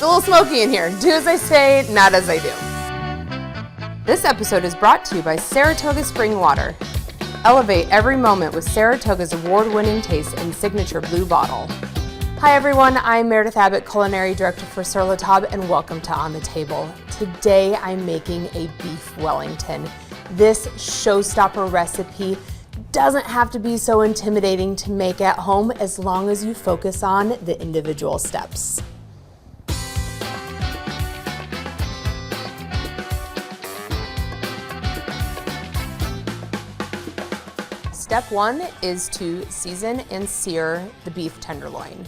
It's a little smoky in here. Do as I say, not as I do. This episode is brought to you by Saratoga Spring Water. Elevate every moment with Saratoga's award-winning taste and signature blue bottle. Hi everyone, I'm Meredith Abbott, Culinary Director for Sur La Table, and welcome to On the Table. Today I'm making a beef Wellington. This showstopper recipe doesn't have to be so intimidating to make at home as long as you focus on the individual steps. Step one is to season and sear the beef tenderloin.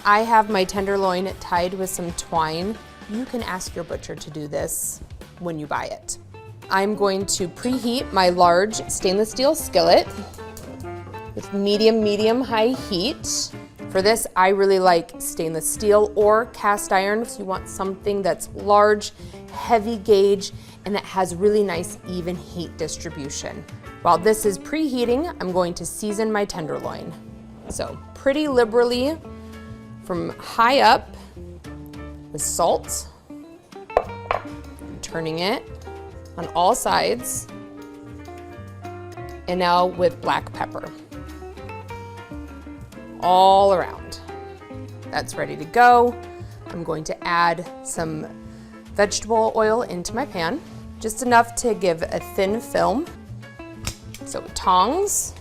I have my tenderloin tied with some twine. You can ask your butcher to do this when you buy it. I'm going to preheat my large stainless steel skillet with medium-high heat. For this, I really like stainless steel or cast iron if you want something that's large, heavy gauge, and that has really nice even heat distribution. While this is preheating, I'm going to season my tenderloin. So pretty liberally from high up with salt, turning it on all sides, and now with black pepper all around. That's ready to go. I'm going to add some vegetable oil into my pan, just enough to give a thin film. So tongs,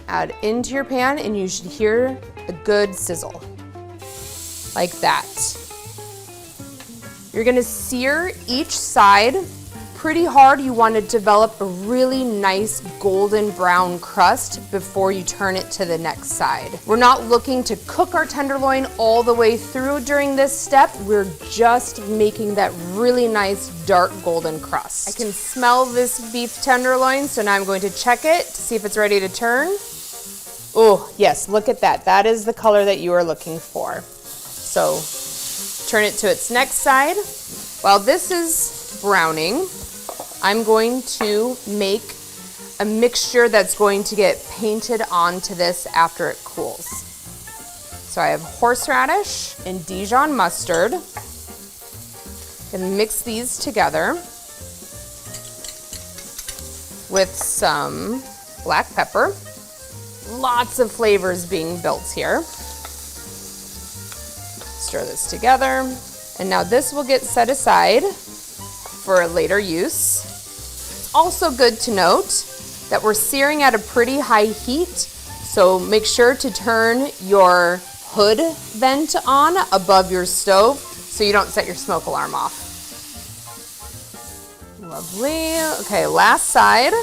add into your pan, and you should hear a good sizzle, like that. You're gonna sear each side pretty hard. You want to develop a really nice golden brown crust before you turn it to the next side. We're not looking to cook our tenderloin all the way through during this step. We're just making that really nice dark golden crust. I can smell this beef tenderloin, so now I'm going to check it to see if it's ready to turn. Oh, yes, look at that. That is the color that you are looking for. So turn it to its next side. While this is browning, I'm going to make a mixture that's going to get painted onto this after it cools. So I have horseradish and Dijon mustard. And mix these together with some black pepper. Lots of flavors being built here. Stir this together. And now this will get set aside for later use. It's also good to note that we're searing at a pretty high heat, so make sure to turn your hood vent on above your stove so you don't set your smoke alarm off. Lovely. Okay, last side.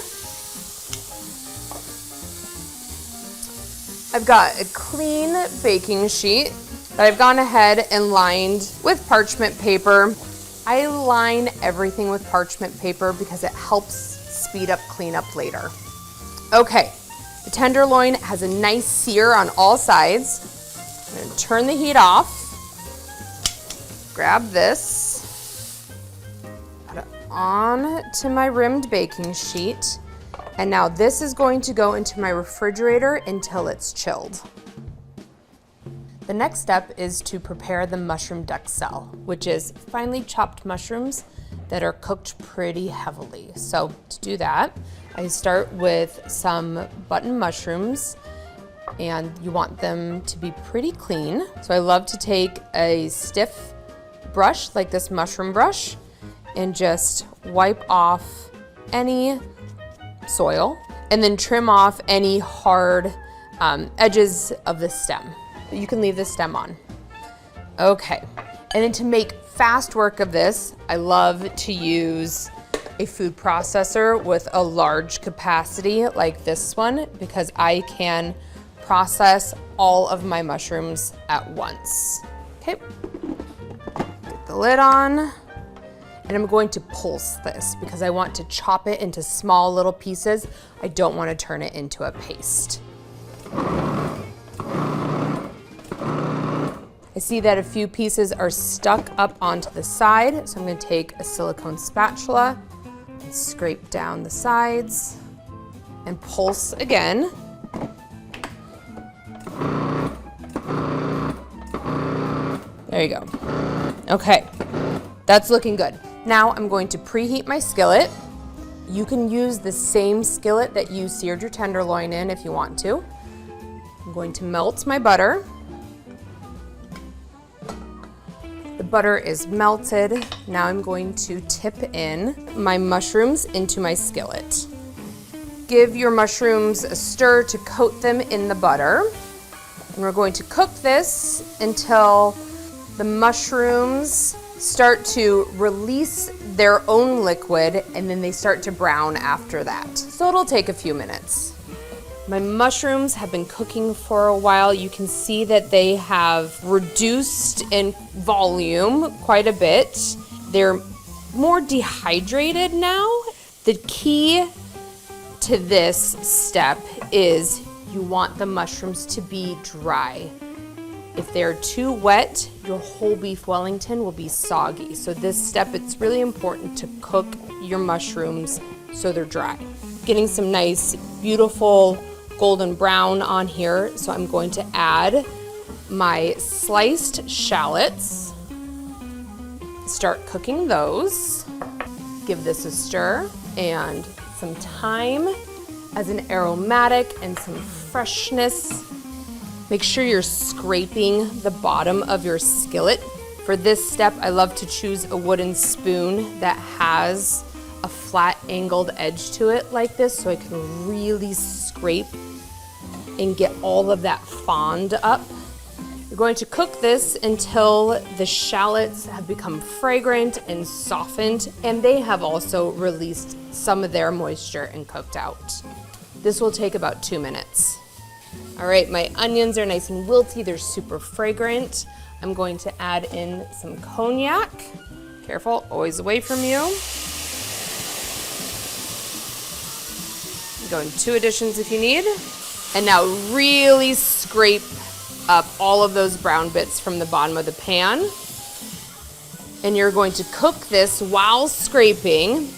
I've got a clean baking sheet that I've gone ahead and lined with parchment paper. I line everything with parchment paper because it helps speed up cleanup later. Okay, the tenderloin has a nice sear on all sides. I'm gonna turn the heat off. Grab this, put it on to my rimmed baking sheet. And now this is going to go into my refrigerator until it's chilled. The next step is to prepare the mushroom Duxelles, which is finely chopped mushrooms that are cooked pretty heavily. So to do that, I start with some button mushrooms, and you want them to be pretty clean. So I love to take a stiff brush like this mushroom brush and just wipe off any soil and then trim off any hard edges of the stem. You can leave the stem on. Okay, and then to make fast work of this, I love to use a food processor with a large capacity like this one because I can process all of my mushrooms at once. Okay, get the lid on, and I'm going to pulse this because I want to chop it into small little pieces. I don't want to turn it into a paste. I see that a few pieces are stuck up onto the side, so I'm going to take a silicone spatula and scrape down the sides and pulse again. There you go. Okay, that's looking good. Now I'm going to preheat my skillet. You can use the same skillet that you seared your tenderloin in if you want to. I'm going to melt my butter. The butter is melted. Now I'm going to tip in my mushrooms into my skillet. Give your mushrooms a stir to coat them in the butter. And we're going to cook this until the mushrooms start to release their own liquid, and then they start to brown after that. So it'll take a few minutes. My mushrooms have been cooking for a while. You can see that they have reduced in volume quite a bit. They're more dehydrated now. The key to this step is you want the mushrooms to be dry. If they're too wet, your whole beef Wellington will be soggy. So this step, it's really important to cook your mushrooms so they're dry. Getting some nice, beautiful golden brown on here. So I'm going to add my sliced shallots. Start cooking those. Give this a stir and some thyme as an aromatic and some freshness. Make sure you're scraping the bottom of your skillet. For this step, I love to choose a wooden spoon that has a flat angled edge to it like this, so I can really scrape and get all of that fond up. You're going to cook this until the shallots have become fragrant and softened, and they have also released some of their moisture and cooked out. This will take about 2 minutes. All right, my onions are nice and wilty. They're super fragrant. I'm going to add in some cognac. Careful, always away from you. Go in 2 additions if you need. And now really scrape up all of those brown bits from the bottom of the pan. And you're going to cook this while scraping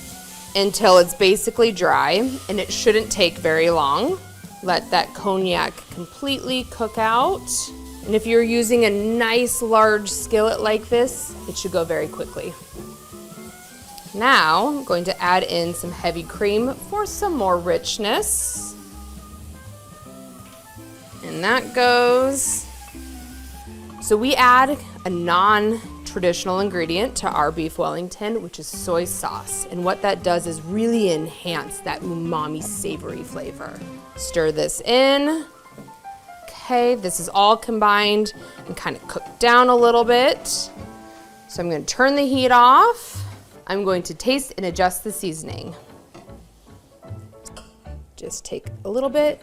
until it's basically dry, and it shouldn't take very long. Let that cognac completely cook out. And if you're using a nice large skillet like this, it should go very quickly. Now I'm going to add in some heavy cream for some more richness. And that goes. So we add a non-traditional ingredient to our beef Wellington, which is soy sauce. And what that does is really enhance that umami savory flavor. Stir this in. Okay, this is all combined and kind of cooked down a little bit. So I'm going to turn the heat off. I'm going to taste and adjust the seasoning. Just take a little bit.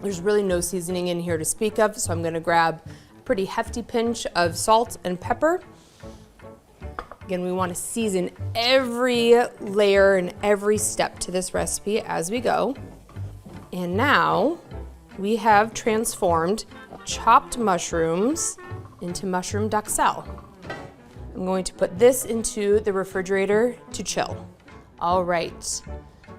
There's really no seasoning in here to speak of, so I'm going to grab a pretty hefty pinch of salt and pepper. Again, we want to season every layer and every step to this recipe as we go. And now we have transformed chopped mushrooms into mushroom Duxelles. I'm going to put this into the refrigerator to chill. All right.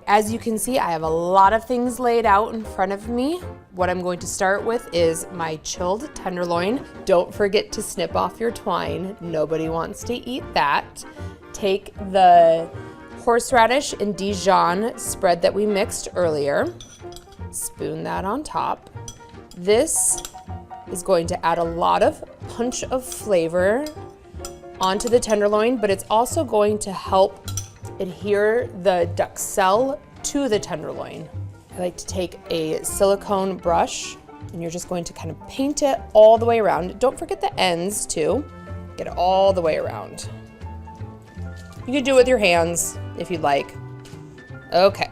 As you can see, I have a lot of things laid out in front of me. What I'm going to start with is my chilled tenderloin. Don't forget to snip off your twine. Nobody wants to eat that. Take the horseradish and Dijon spread that we mixed earlier. Spoon that on top. This is going to add a lot of punch of flavor onto the tenderloin, but it's also going to help adhere the Duxelles to the tenderloin. I like to take a silicone brush, and you're just going to kind of paint it all the way around. Don't forget the ends too. Get it all the way around. You can do it with your hands if you'd like. Okay,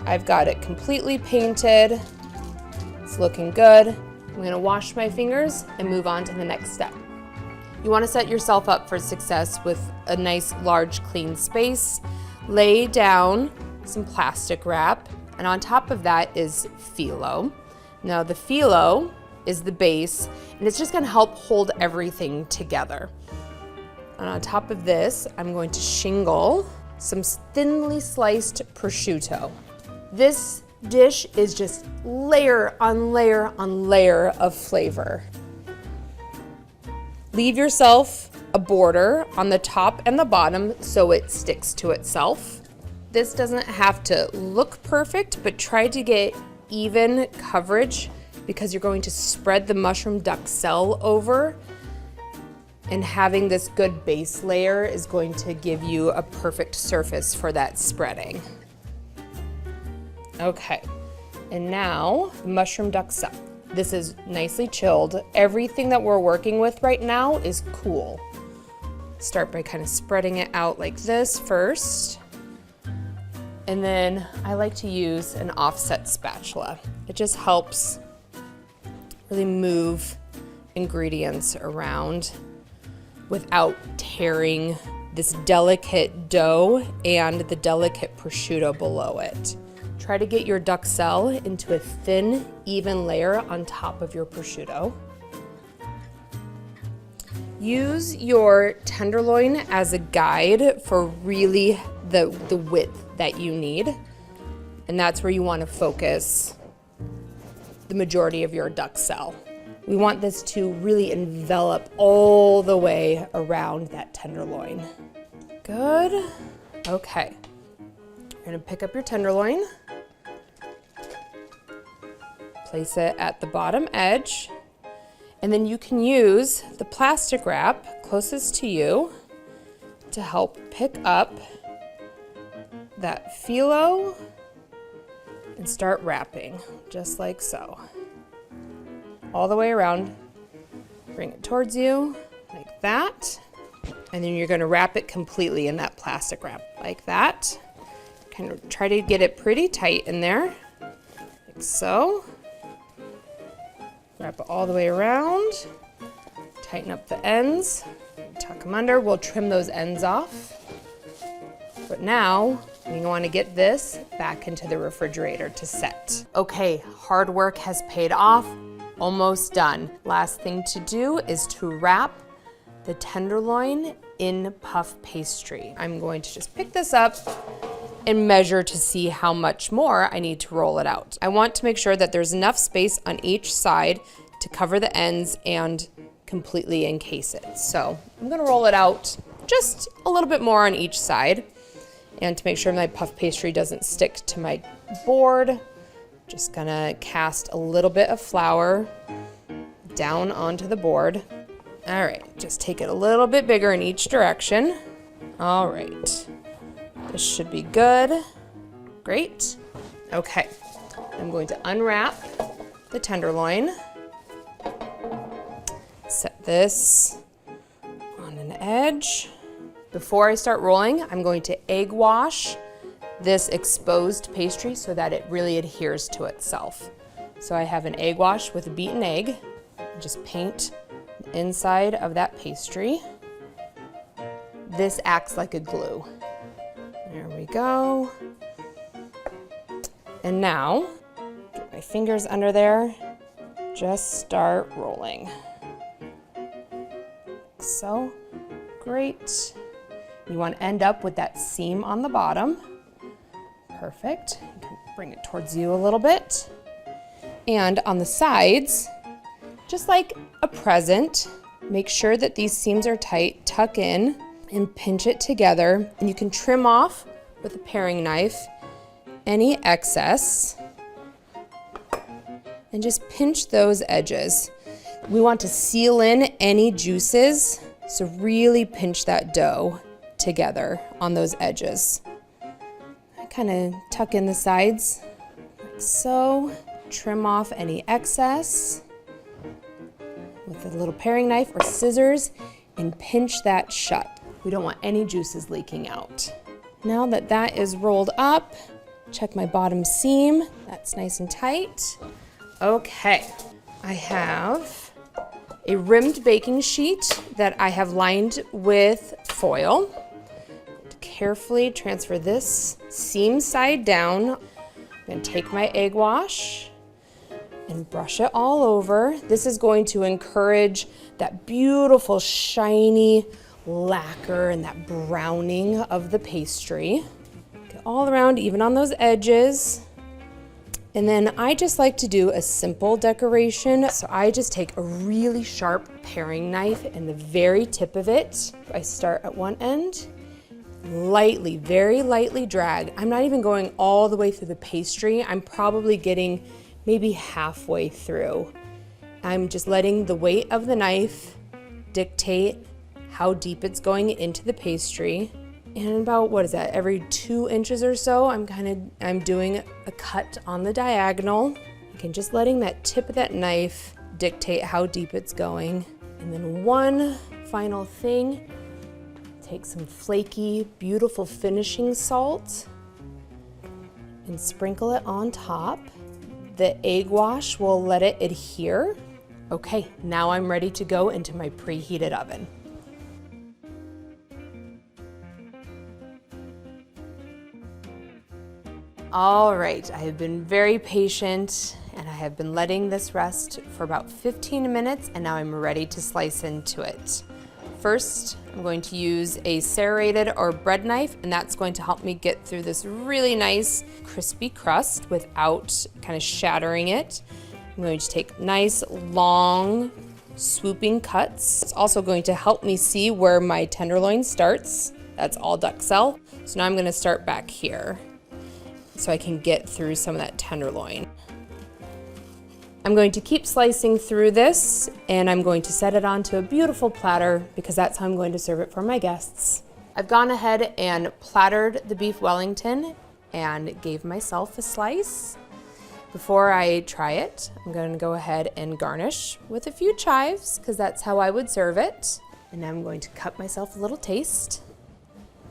I've got it completely painted. It's looking good. I'm gonna wash my fingers and move on to the next step. You want to set yourself up for success with a nice large clean space. Lay down some plastic wrap, and on top of that is Philo. Now the Philo is the base, and it's just going to help hold everything together. And on top of this, I'm going to shingle some thinly sliced prosciutto. This dish is just layer on layer on layer of flavor. Leave yourself a border on the top and the bottom so it sticks to itself. This doesn't have to look perfect, but try to get even coverage because you're going to spread the mushroom duxelle over, and having this good base layer is going to give you a perfect surface for that spreading. Okay, and now the mushroom duxelle. This is nicely chilled. Everything that we're working with right now is cool. Start by kind of spreading it out like this first. And then I like to use an offset spatula. It just helps really move ingredients around without tearing this delicate dough and the delicate prosciutto below it. Try to get your duxelle into a thin, even layer on top of your prosciutto. Use your tenderloin as a guide for really the width that you need. And that's where you want to focus the majority of your duxelle. We want this to really envelop all the way around that tenderloin. Good. Okay. You're gonna pick up your tenderloin, place it at the bottom edge, and then you can use the plastic wrap closest to you to help pick up that phyllo and start wrapping, just like so. All the way around, bring it towards you, like that. And then you're gonna wrap it completely in that plastic wrap, like that. Kind of try to get it pretty tight in there, like so. Wrap it all the way around, tighten up the ends, tuck them under. We'll trim those ends off. But now, we want to get this back into the refrigerator to set. Okay, hard work has paid off, almost done. Last thing to do is to wrap the tenderloin in puff pastry. I'm going to just pick this up and measure to see how much more I need to roll it out. I want to make sure that there's enough space on each side to cover the ends and completely encase it. So I'm gonna roll it out just a little bit more on each side. And to make sure my puff pastry doesn't stick to my board, just gonna cast a little bit of flour down onto the board. All right, just take it a little bit bigger in each direction. All right, this should be good. Great. Okay, I'm going to unwrap the tenderloin. Set this on an edge. Before I start rolling, I'm going to egg wash this exposed pastry so that it really adheres to itself. So I have an egg wash with a beaten egg. Just paint the inside of that pastry. This acts like a glue. There we go. And now, get my fingers under there, just start rolling. Like so, great. You want to end up with that seam on the bottom. Perfect. You can bring it towards you a little bit. And on the sides, just like a present, make sure that these seams are tight, tuck in, and pinch it together. And you can trim off with a paring knife any excess and just pinch those edges. We want to seal in any juices, so really pinch that dough together on those edges. I kind of tuck in the sides like so, trim off any excess with a little paring knife or scissors and pinch that shut. We don't want any juices leaking out. Now that that is rolled up, check my bottom seam. That's nice and tight. Okay, I have a rimmed baking sheet that I have lined with foil. Carefully transfer this seam side down. I'm gonna take my egg wash and brush it all over. This is going to encourage that beautiful shiny lacquer and that browning of the pastry. Get all around, even on those edges. And then I just like to do a simple decoration. So I just take a really sharp paring knife and the very tip of it, I start at one end, lightly, very lightly drag. I'm not even going all the way through the pastry. I'm probably getting maybe halfway through. I'm just letting the weight of the knife dictate how deep it's going into the pastry. And about, what is that, every 2 inches or so, I'm doing a cut on the diagonal. Again, just letting that tip of that knife dictate how deep it's going. And then one final thing, take some flaky, beautiful finishing salt and sprinkle it on top. The egg wash will let it adhere. Okay, now I'm ready to go into my preheated oven. All right, I have been very patient and I have been letting this rest for about 15 minutes and now I'm ready to slice into it. First, I'm going to use a serrated or bread knife and that's going to help me get through this really nice crispy crust without kind of shattering it. I'm going to take nice, long, swooping cuts. It's also going to help me see where my tenderloin starts. That's all Duxelles. So now I'm gonna start back here, so I can get through some of that tenderloin. I'm going to keep slicing through this and I'm going to set it onto a beautiful platter because that's how I'm going to serve it for my guests. I've gone ahead and plattered the beef Wellington and gave myself a slice. Before I try it, I'm going to go ahead and garnish with a few chives because that's how I would serve it. And now I'm going to cut myself a little taste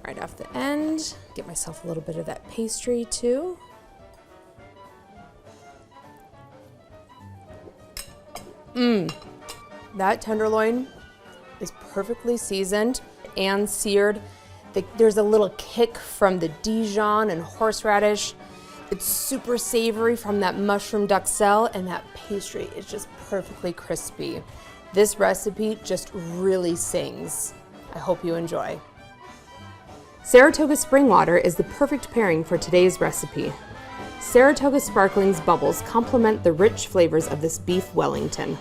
right off the end. Get myself a little bit of that pastry too. That tenderloin is perfectly seasoned and seared. There's a little kick from the Dijon and horseradish. It's super savory from that mushroom Duxelles, and that pastry is just perfectly crispy. This recipe just really sings. I hope you enjoy. Saratoga Spring Water is the perfect pairing for today's recipe. Saratoga Sparkling's bubbles complement the rich flavors of this beef Wellington.